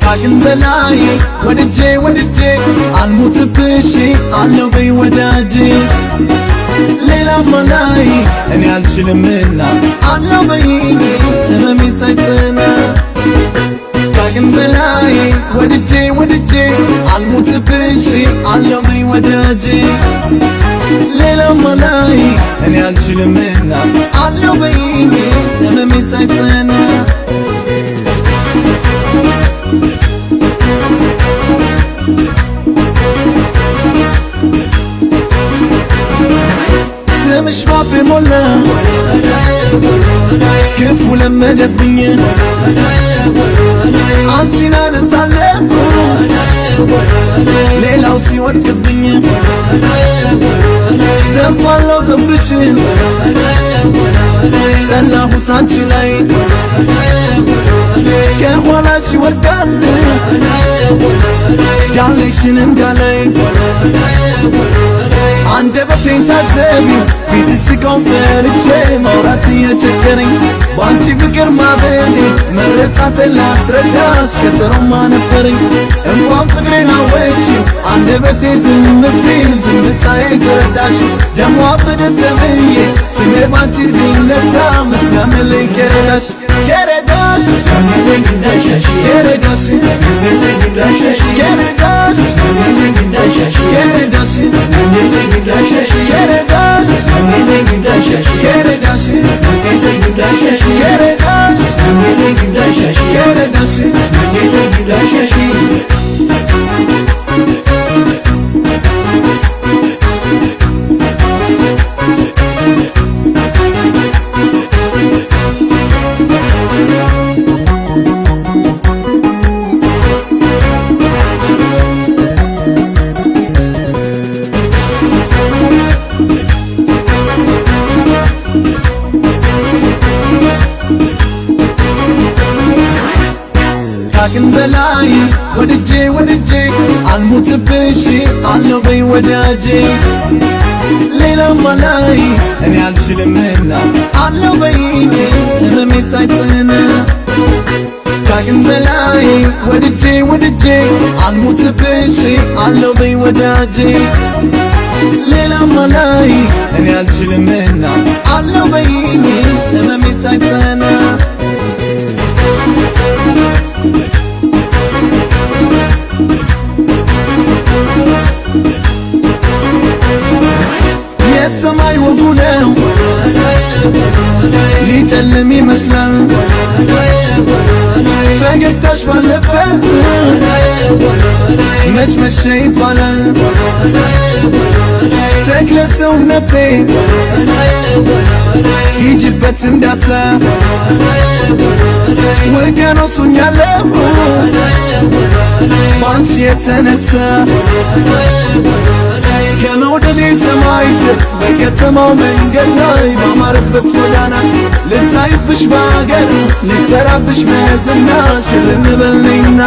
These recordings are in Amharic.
ካቅም በላይ ወድጄ አልሞትብሽ አለው በይ ወዳጄ ሌላማ ላይ እኔ አልችልምና አለው በይኝ ህመሜ ሳይጸና ካቅም በላይ ወድጄ አልሞትብሽ አለው በይ ወዳጄ ሌላማ ላይ እኔ አልችልምና አለው በይኝ ህመሜ ሳይጸና ስምሽ ባፌ ሞላ ክፉ ለመደብኝ አንቺን አነሳለሁ ሌላው ሲወድቅብኝ ዘንፋለሁ ጥፍርሽን ጠላሁት አንቺ ላይ ከኋላሽ ይወድቃል ዳሌሽን እንዳላይ አንደበቴን ታዘቢ ፊትሽ ስቆም ፈርቼ ማውራት እየቸገረኝ ባንቺ ፍቅር ማበዴ መረጻቴን ላስረዳሽ ቀጠሮማ ነበረኝ እንኳን ፍቅሬን አወቅሽው አንደበቴ ዝም ሲል ዝምታዬ ተረዳሽ ደሞ አበደ ተብዬ ስሜ ባንቺ ሲነሳ መስሚያምልኝ ከረዳሽ ከረዳሽ መስሚያምልኝ እንዳይሻሽ ከረዳሽ መስሚያምልኝ እንዳይሻሽ ከረዳሽ መስሚያምልኝ እንዳይሻሽ ከረዳሽ መስሚያምልኝ እንዳይሻሽ ከረዳሽ መስሚያምልኝ እንዳይሻሽ ከረዳሽ መስሚያምልኝ እንዳይሻሽ ከረዳሽ መስሚያምልኝ እንዳይሻሽ ከረዳሽ መስሚያምልኝ እንዳይሻሽ ካቅም በላይ ወድጄ አልሞትብሽ አለው በይ ወዳጄ ሌላማ ላይ እኔ አልችልምና አለው በይኝ ህመሜ ሳይጸና ካቅም በላይ ወድጄ አልሞትብሽ አለው በይ ወዳጄ ሌላማ ላይ እኔ አልችልምና አለው በይኝ ህመሜ ሳይጸና የሰማይ ወጉ ነው ሊጨልም ይመስላል ፈገግታሽ ባለበት መች መሸ ይባላል ተክለ ሰውነቴ ሂጂበት እንዳሳ ወገኖሱኛለሁ ባንቺ የተነሳ ከመውደዴ ሰማይ ስር በከተማው መንገድ ላይ ባማረበት ጎዳና ልታይብሽ ባገር ልጠራብሽ በዝናሽ ልንበልኝና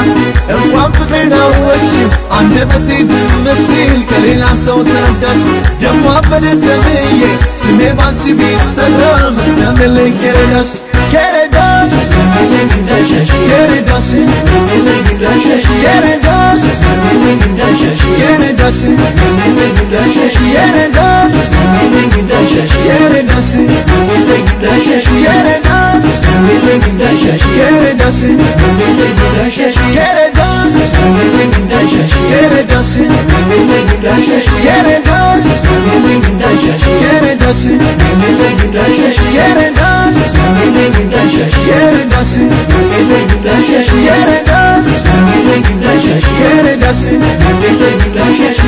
እንኳን ፍቅሬን አወቅሽው አንደበቴ ዝም ሲል ከሌላ ሰው ተረዳሽ ደሞ አበደ ተብዬ ስሜ ባንቺ ቢጠራ መስሚያምልኝ ከረዳሽ ከረዳሽ መስሚያምልኝ እንዳይሻሽ ከረዳሽ መስሚያምልኝ እንዳይሻሽ ከረዳሽ መስሚያምልኝ እንዳይሻሽ ከረዳሽ መስሚያምልኝ እንዳይሻሽ ከረዳሽ መስሚያምልኝ እንዳይሻሽ ከረዳሽ መስሚያምልኝ እንዳይሻሽ ከረዳሽ መስሚያምልኝ እንዳይሻሽ ከረዳሽ መስሚያምልኝ እንዳይሻሽ ከረዳሽ መስሚያምልኝ እንዳይሻሽ ከረዳሽ መስሚያምልኝ እንዳይሻሽ ከረዳሽ መስሚያምልኝ እንዳይሻሽ ከረዳሽ መስሚያምልኝ እንዳይሻሽ ከረዳሽ መስሚያምልኝ እንዳይሻሽ ከረዳሽ መስሚያምልኝ እንዳይሻሽ ከረዳሽ መስሚያምልኝ እንዳይሻሽ ከረዳሽ መስሚያምልኝ እንዳይሻሽ